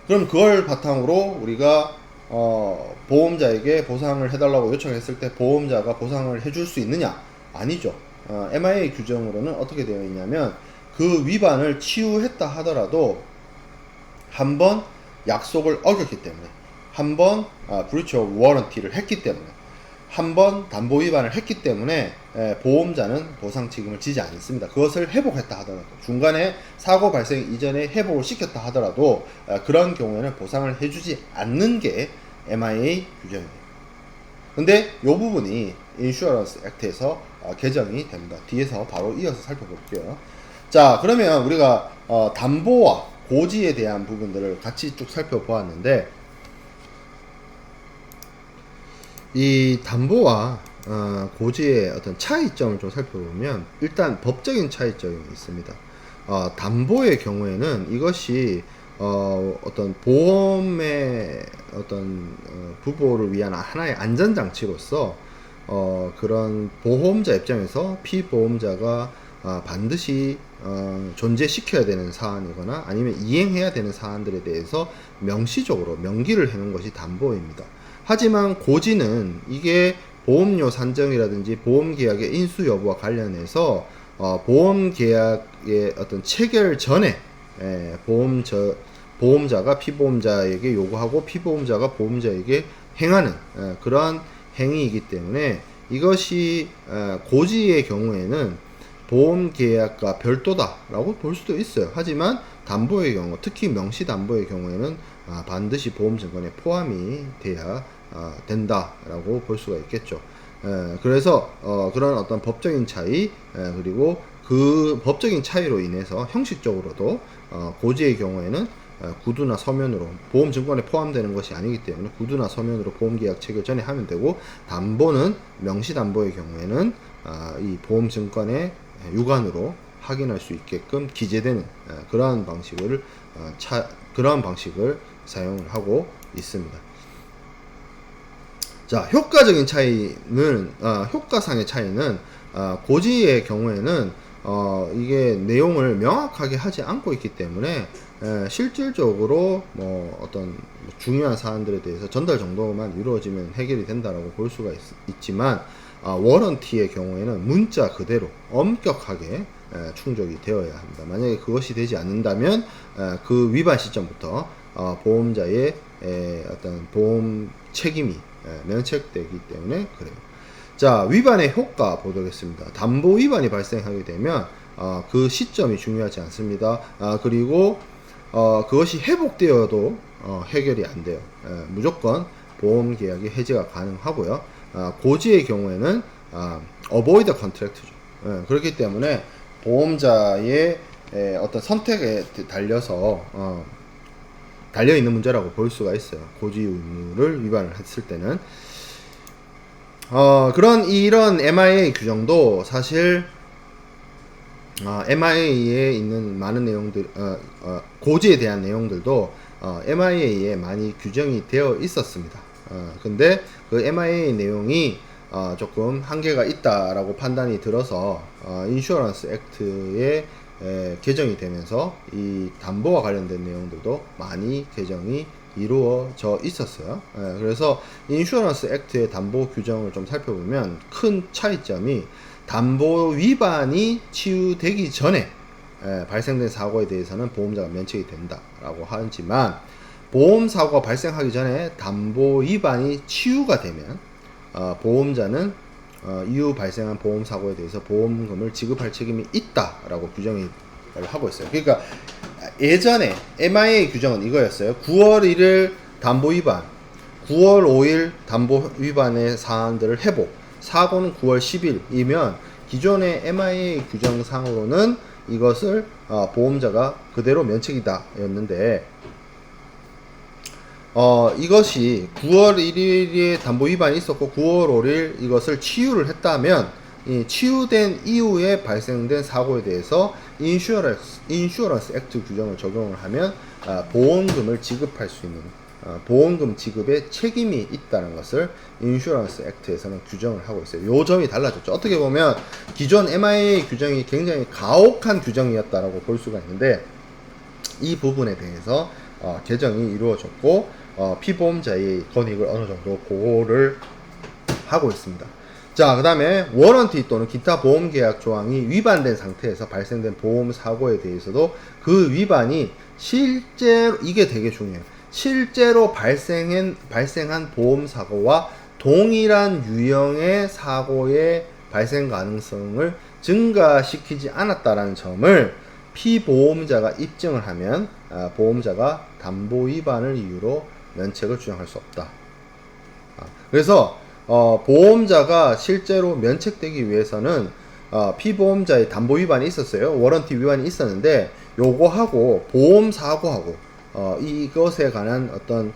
그럼 그걸 바탕으로 우리가 보험자에게 보상을 해달라고 요청했을 때 보험자가 보상을 해줄 수 있느냐? 아니죠. MIA 규정으로는 어떻게 되어 있냐면 그 위반을 치유했다 하더라도 한번 약속을 어겼기 때문에 한번 breach of warranty를 했기 때문에 한번 담보 위반을 했기 때문에 보험자는 보상 책임을 지지 않습니다. 그것을 회복했다 하더라도 중간에 사고 발생 이전에 회복을 시켰다 하더라도 그런 경우에는 보상을 해주지 않는 게 MIA 규정입니다. 근데 이 부분이 인슈어런스 액트에서 개정이 됩니다. 뒤에서 바로 이어서 살펴볼게요. 자, 그러면 우리가 담보와 고지에 대한 부분들을 같이 쭉 살펴보았는데 이 담보와 고지의 어떤 차이점을 좀 살펴보면 일단 법적인 차이점이 있습니다. 담보의 경우에는 이것이 어떤 보험의 어떤 부보를 위한 하나의 안전장치로서 그런 보험자 입장에서 피보험자가 반드시 존재시켜야 되는 사안이거나 아니면 이행해야 되는 사안들에 대해서 명시적으로 명기를 해놓은 것이 담보입니다. 하지만 고지는 이게 보험료 산정이라든지 보험계약의 인수 여부와 관련해서 보험계약의 어떤 체결 전에 보험자가 피보험자에게 요구하고 피보험자가 보험자에게 행하는 그러한 행위이기 때문에 이것이 고지의 경우에는 보험계약과 별도다라고 볼 수도 있어요. 하지만 담보의 경우, 특히 명시담보의 경우에는 반드시 보험증권에 포함이 돼야 된다라고 볼 수가 있겠죠. 그래서 그런 어떤 법적인 차이, 그리고 그 법적인 차이로 인해서 형식적으로도 고지의 경우에는 구두나 서면으로, 보험증권에 포함되는 것이 아니기 때문에 구두나 서면으로 보험계약 체결 전에 하면 되고, 담보는 명시담보의 경우에는 이 보험증권의 유관으로 확인할 수 있게끔 기재되는 그러한 방식을 사용을 하고 있습니다. 자, 효과적인 차이는 효과상의 차이는 고지의 경우에는 이게 내용을 명확하게 하지 않고 있기 때문에 실질적으로 뭐 어떤 중요한 사안들에 대해서 전달 정도만 이루어지면 해결이 된다라고 볼 수가 있지만, 워런티의 경우에는 문자 그대로 엄격하게 충족이 되어야 합니다. 만약에 그것이 되지 않는다면 그 위반 시점부터 보험자의 어떤 보험 책임이 면책되기 때문에 그래요. 자, 위반의 효과 보도록하겠습니다. 담보 위반이 발생하게 되면 그 시점이 중요하지 않습니다. 그리고 그것이 회복되어도 해결이 안 돼요. 무조건 보험 계약이 해지가 가능하고요. 고지의 경우에는 avoid contract죠. 그렇기 때문에 보험자의 어떤 선택에 달려있는 문제라고 볼 수가 있어요. 고지 의무를 위반을 했을 때는. 이런 MIA 규정도 사실 MIA에 있는 많은 내용들, 고지에 대한 내용들도 MIA에 많이 규정이 되어 있었습니다. 근데 그 MIA 내용이 조금 한계가 있다라고 판단이 들어서 인슈어런스 액트에 개정이 되면서 이 담보와 관련된 내용들도 많이 개정이 이루어져 있었어요. 그래서 인슈어런스 액트의 담보 규정을 좀 살펴보면 큰 차이점이, 담보 위반이 치유되기 전에 발생된 사고에 대해서는 보험자가 면책이 된다라고 하지만, 보험 사고가 발생하기 전에 담보 위반이 치유가 되면 보험자는 이후 발생한 보험 사고에 대해서 보험금을 지급할 책임이 있다라고 규정을 하고 있어요. 그러니까 예전에 MIA 규정은 이거였어요. 9월 1일 담보 위반, 9월 5일 담보 위반의 사안들을 회복, 사고는 9월 10일이면 기존의 MIA 규정상으로는 이것을 보험자가 그대로 면책이다 였는데, 이것이 9월 1일에 담보 위반이 있었고 9월 5일 이것을 치유를 했다면, 이 치유된 이후에 발생된 사고에 대해서 인슈어런스 액트 규정을 적용을 하면 보험금을 지급할 수 있는 보험금 지급에 책임이 있다는 것을 인슈어런스 액트에서는 규정을 하고 있어요. 요 점이 달라졌죠. 어떻게 보면 기존 MIA 규정이 굉장히 가혹한 규정이었다라고 볼 수가 있는데, 이 부분에 대해서 개정이 이루어졌고 피보험자의 권익을 어느 정도 보호를 하고 있습니다. 자, 그 다음에 워런티 또는 기타 보험계약 조항이 위반된 상태에서 발생된 보험 사고에 대해서도 그 위반이 실제로, 이게 되게 중요해요. 실제로 발생한 보험 사고와 동일한 유형의 사고의 발생 가능성을 증가시키지 않았다라는 점을 피보험자가 입증을 하면 보험자가 담보 위반을 이유로 면책을 주장할 수 없다. 그래서 보험자가 실제로 면책되기 위해서는 피보험자의 담보 위반이 있었어요. 워런티 위반이 있었는데, 요거하고 보험 사고하고 이것에 관한 어떤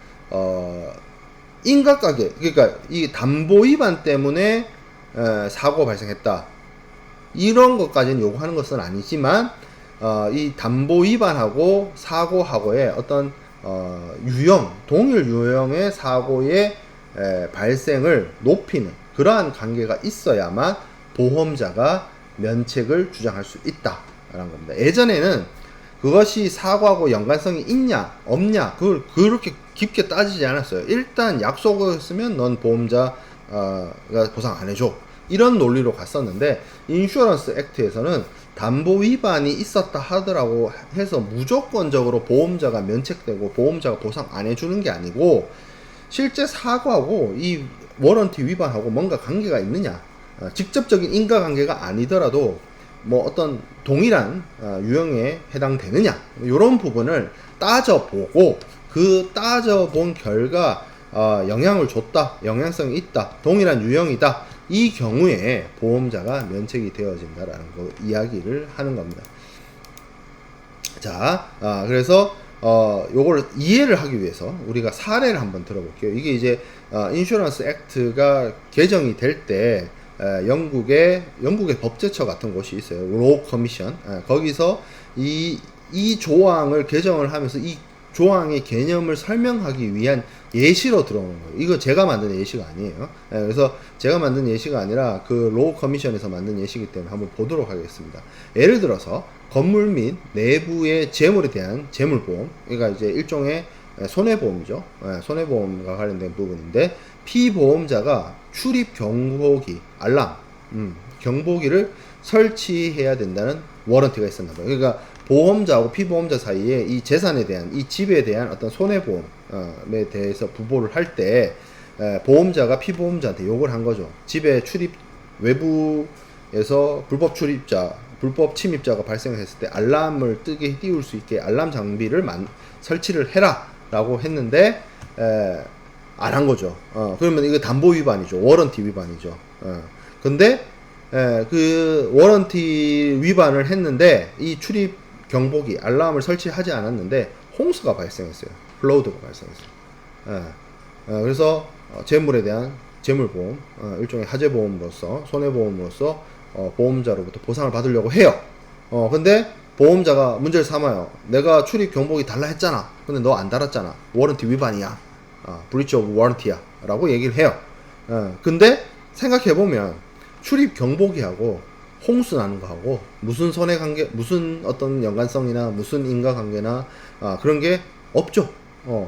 인과관계, 그러니까 이 담보 위반 때문에 사고가 발생했다, 이런 것까지는 요구하는 것은 아니지만 이 담보 위반하고 사고하고의 어떤 동일 유형의 사고의 발생을 높이는 그러한 관계가 있어야만 보험자가 면책을 주장할 수 있다라는 겁니다. 예전에는 그것이 사고하고 연관성이 있냐 없냐 그걸 그렇게 깊게 따지지 않았어요. 일단 약속을 쓰면 넌 보험자가 보상 안 해줘, 이런 논리로 갔었는데, 인슈어런스 액트에서는 담보 위반이 있었다 하더라고 해서 무조건적으로 보험자가 면책되고 보험자가 보상 안 해주는 게 아니고, 실제 사고하고 이 워런티 위반하고 뭔가 관계가 있느냐, 직접적인 인과관계가 아니더라도 뭐 어떤 동일한 유형에 해당되느냐 이런 부분을 따져보고 그 따져본 결과 영향을 줬다, 영향성이 있다, 동일한 유형이다, 이 경우에 보험자가 면책이 되어진다라는 거 이야기를 하는 겁니다. 자, 그래서 요걸 이해를 하기 위해서 우리가 사례를 한번 들어볼게요. 이게 이제 인슈런스 액트가 개정이 될 때 영국의 법제처 같은 곳이 있어요. 로우 커미션. 거기서 이 조항을 개정을 하면서 이 조항의 개념을 설명하기 위한 예시로 들어오는 거예요. 이거 제가 만든 예시가 아니에요. 그래서 제가 만든 예시가 아니라 그 로우 커미션에서 만든 예시이기 때문에 한번 보도록 하겠습니다. 예를 들어서 건물 및 내부의 재물에 대한 재물보험, 그러니까 이제 일종의 손해보험이죠. 손해보험과 관련된 부분인데, 피보험자가 출입 경보기, 알람, 경보기를 설치해야 된다는 워런티가 있었나 봐요. 그러니까 보험자하고 피보험자 사이에 이 재산에 대한, 이 집에 대한 어떤 손해보험에 대해서 부보를 할 때 보험자가 피보험자한테 요구를 한 거죠. 집에 출입, 외부에서 불법 침입자가 발생했을 때 알람을 띄울 수 있게 알람 장비를 설치를 해라 라고 했는데 안 한 거죠. 그러면 이거 담보 위반이죠. 워런티 위반이죠. 근데 그 워런티 위반을 했는데 이 출입 경보기 알람을 설치하지 않았는데 홍수가 발생했어요. 플러드가 발생했어요. 그래서 재물에 대한 재물보험, 일종의 하재보험으로서, 손해보험으로서 보험자로부터 보상을 받으려고 해요. 근데 보험자가 문제를 삼아요. 내가 출입 경보기 달라 했잖아. 근데 너 안 달았잖아. 워런티 위반이야. 브리치 오브 워런티야. 라고 얘기를 해요. 근데 생각해보면 출입 경보기하고 홍수 나는 거하고 무슨 선해관계, 무슨 어떤 연관성이나 무슨 인과관계나 그런 게 없죠.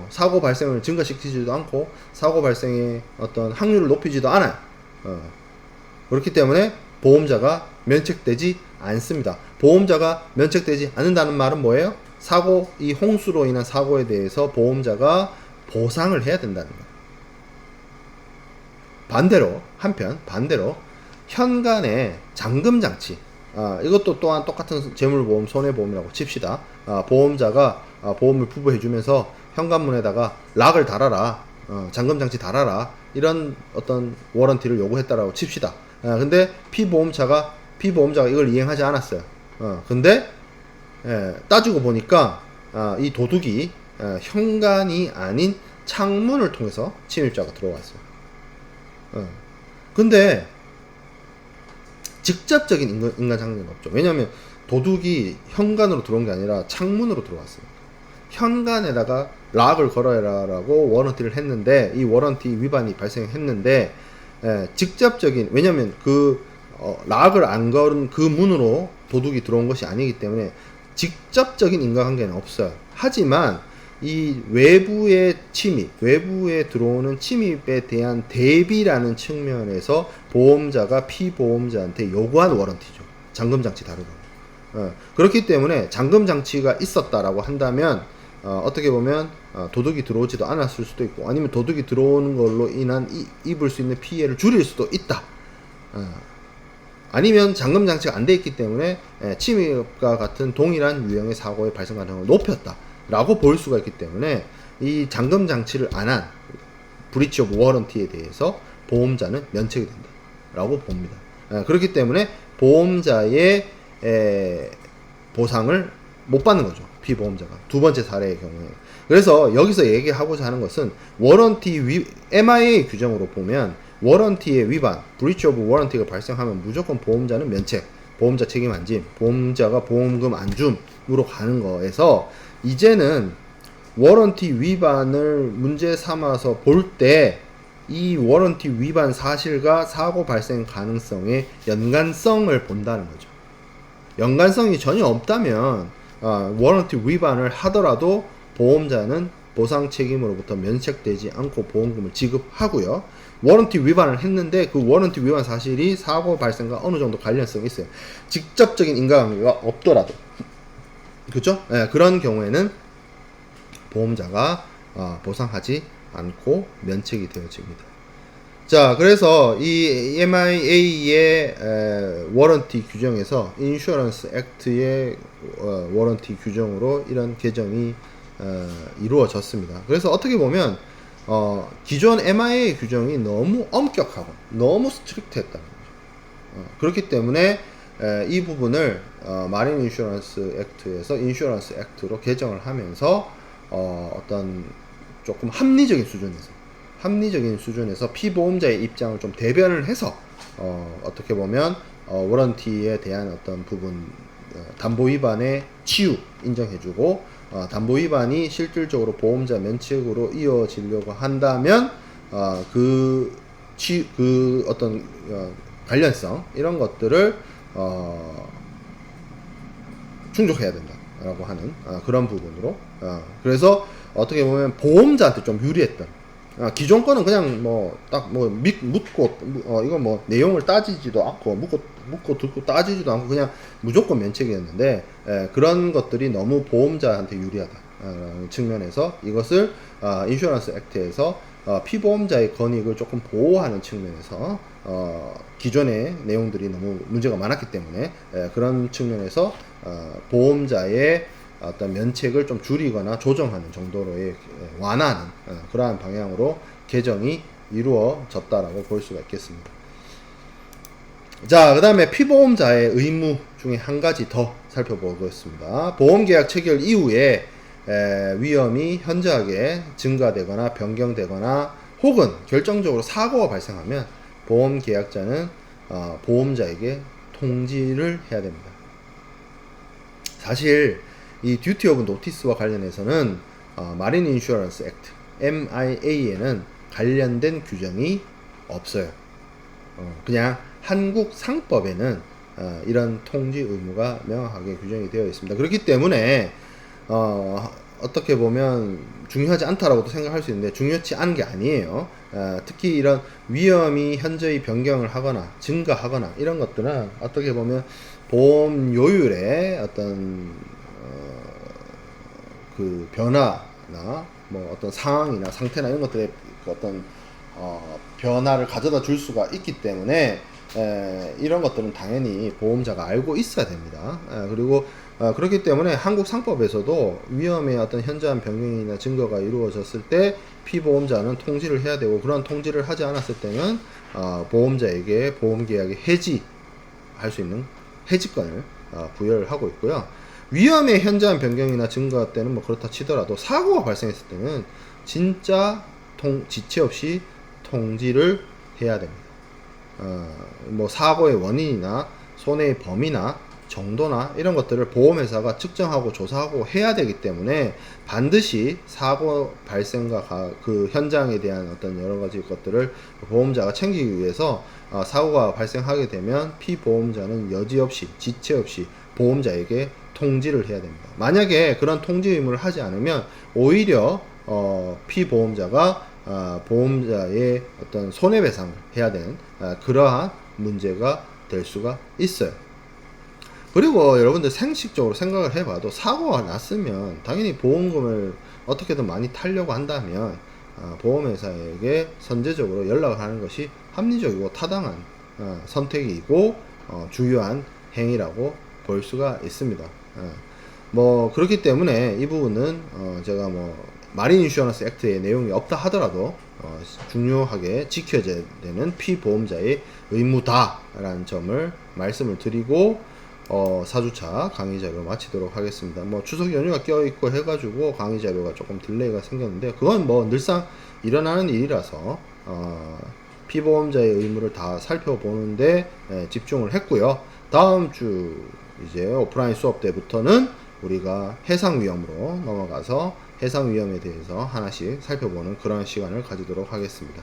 사고 발생을 증가시키지도 않고 사고 발생의 어떤 확률을 높이지도 않아요. 그렇기 때문에 보험자가 면책되지 않습니다. 보험자가 면책되지 않는다는 말은 뭐예요? 이 홍수로 인한 사고에 대해서 보험자가 보상을 해야 된다는 거예요. 반대로 현관에 잠금장치, 이것도 또한 똑같은 재물보험, 손해보험이라고 칩시다. 보험자가 보험을 부부해주면서 현관문에다가 락을 달아라, 잠금장치 달아라, 이런 어떤 워런티를 요구했다라고 칩시다. 근데 피보험자가 이걸 이행하지 않았어요. 근데 따지고 보니까 이 도둑이 현관이 아닌 창문을 통해서 침입자가 들어왔어요. 근데 직접적인 인과관계는 없죠. 왜냐하면 도둑이 현관으로 들어온 게 아니라 창문으로 들어왔어요. 현관에다가 락을 걸어라 라고 워런티를 했는데, 이 워런티 위반이 발생했는데, 직접적인, 왜냐면 락을 안 걸은 그 문으로 도둑이 들어온 것이 아니기 때문에 직접적인 인과관계는 없어요. 하지만 이 외부의 침입, 외부에 들어오는 침입에 대한 대비라는 측면에서 보험자가 피보험자한테 요구한 워런티죠. 잠금장치 다루고. 그렇기 때문에 잠금장치가 있었다라고 한다면 어떻게 보면 도둑이 들어오지도 않았을 수도 있고, 아니면 도둑이 들어오는 걸로 인한 입을 수 있는 피해를 줄일 수도 있다. 아니면 잠금장치가 안 돼 있기 때문에 침입과 같은 동일한 유형의 사고의 발생 가능성을 높였다 라고 볼 수가 있기 때문에, 이 잠금장치를 안 한 브리치 오브 워런티에 대해서 보험자는 면책이 된다 라고 봅니다. 그렇기 때문에 보험자의 보상을 못 받는 거죠, 피보험자가. 두 번째 사례의 경우에. 그래서 여기서 얘기하고자 하는 것은 MIA 규정으로 보면 워런티의 위반, 브리치 오브 워런티가 발생하면 무조건 보험자는 면책, 보험자 책임 안짐, 보험자가 보험금 안줌으로 가는 거에서, 이제는 워런티 위반을 문제 삼아서 볼 때 이 워런티 위반 사실과 사고 발생 가능성의 연관성을 본다는 거죠. 연관성이 전혀 없다면 워런티 위반을 하더라도 보험자는 보상 책임으로부터 면책되지 않고 보험금을 지급하고요. 워런티 위반을 했는데 그 워런티 위반 사실이 사고 발생과 어느 정도 관련성이 있어요. 직접적인 인과관계가 없더라도. 그렇죠? 그런 경우에는 보험자가 보상하지 않고 면책이 되어집니다. 자, 그래서 이 MIA의 워런티 규정에서 인슈어런스 액트의 워런티 규정으로 이런 개정이 이루어졌습니다. 그래서 어떻게 보면 기존 MIA 규정이 너무 엄격하고 너무 스트릭트했다는 거죠. 그렇기 때문에 이 부분을 마린 인슈어런스 액트에서 인슈어런스 액트로 개정을 하면서 어떤 조금 합리적인 수준에서 피보험자의 입장을 좀 대변을 해서 어떻게 보면 워런티에 대한 어떤 부분 담보 위반의 치유 인정해주고 담보 위반이 실질적으로 보험자 면책으로 이어지려고 한다면 그 어떤 관련성 이런 것들을 충족해야 된다라고 하는 그런 부분으로 그래서 어떻게 보면 보험자한테 좀 유리했던 기존 거는 그냥 뭐 딱 뭐 묻고 이거 뭐 내용을 따지지도 않고 묻고 듣고 따지지도 않고 그냥 무조건 면책이었는데 그런 것들이 너무 보험자한테 유리하다 측면에서 이것을 인슈런스 액트에서 피보험자의 권익을 조금 보호하는 측면에서 기존의 내용들이 너무 문제가 많았기 때문에 그런 측면에서 보험자의 어떤 면책을 좀 줄이거나 조정하는 정도로의 완화하는 그러한 방향으로 개정이 이루어졌다라고 볼 수가 있겠습니다. 자, 그 다음에 피보험자의 의무 중에 한 가지 더 살펴보겠습니다. 보험계약 체결 이후에 위험이 현저하게 증가되거나 변경되거나 혹은 결정적으로 사고가 발생하면 보험계약자는 보험자에게 통지를 해야 됩니다. 사실 이 듀티 오브 노티스와 관련해서는 마린 인슈어런스 액트 MIA에는 관련된 규정이 없어요. 그냥 한국 상법에는 이런 통지 의무가 명확하게 규정이 되어 있습니다. 그렇기 때문에 어떻게 보면 중요하지 않다라고도 생각할 수 있는데 중요치 않은 게 아니에요. 특히 이런 위험이 현저히 변경을 하거나 증가하거나 이런 것들은 어떻게 보면 보험료율의 어떤 그 변화나 뭐 어떤 상황이나 상태나 이런 것들의 그 어떤 변화를 가져다 줄 수가 있기 때문에 이런 것들은 당연히 보험자가 알고 있어야 됩니다. 그리고 그렇기 때문에 한국 상법에서도 위험의 어떤 현저한 변경이나 증거가 이루어졌을 때 피보험자는 통지를 해야 되고 그런 통지를 하지 않았을 때는 보험자에게 보험계약의 해지할 수 있는 해지권을 부여를 하고 있고요. 위험의 현저한 변경이나 증가 때는 뭐 그렇다 치더라도 사고가 발생했을 때는 진짜 지체 없이 통지를 해야 됩니다. 뭐 사고의 원인이나 손해의 범위나 정도나 이런 것들을 보험회사가 측정하고 조사하고 해야 되기 때문에 반드시 사고 발생과 그 현장에 대한 어떤 여러 가지 것들을 보험자가 챙기기 위해서 사고가 발생하게 되면 피보험자는 여지없이 지체 없이 보험자에게 통지를 해야 됩니다. 만약에 그런 통지 의무를 하지 않으면 오히려 피보험자가 보험자의 어떤 손해배상을 해야 되는 그러한 문제가 될 수가 있어요. 그리고 여러분들 상식적으로 생각을 해봐도 사고가 났으면 당연히 보험금을 어떻게든 많이 타려고 한다면 보험회사에게 선제적으로 연락을 하는 것이 합리적이고 타당한 선택이고 주요한 행위라고 볼 수가 있습니다. 뭐 그렇기 때문에 이 부분은 제가 뭐 마린 인슈어런스 액트의 내용이 없다 하더라도 중요하게 지켜져야 되는 피보험자의 의무다라는 점을 말씀을 드리고 4주차 강의 자료 마치도록 하겠습니다. 뭐 추석 연휴가 껴있고 해가지고 강의 자료가 조금 딜레이가 생겼는데 그건 뭐 늘상 일어나는 일이라서 피보험자의 의무를 다 살펴보는데 집중을 했고요. 다음 주 이제 오프라인 수업 때부터는 우리가 해상 위험으로 넘어가서 해상 위험에 대해서 하나씩 살펴보는 그런 시간을 가지도록 하겠습니다.